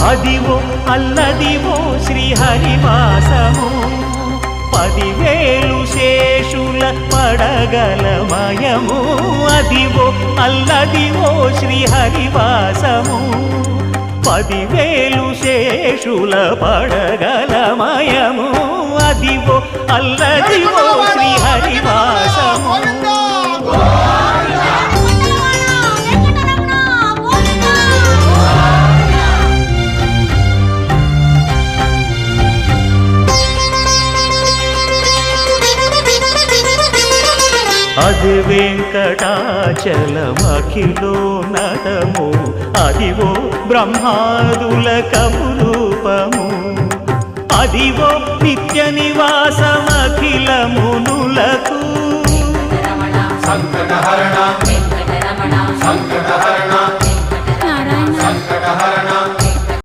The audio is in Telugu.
అదివో అల్లదివో శ్రీహరివాసము 10,000 శేషుల పడగలమయము అదివో అల్లదివో శ్రీహరివాసము 10,000 శేషుల పడగలమయము అదివో అల్లదివో శ్రీహరివాసము అది వెంకటాచలమఖిలోన్నతము అదివో బ్రహ్మాదుల కపురూపము అదివో నిత్య నివాసమఖిలమునులకు సంకటహరణ సంకటహరణ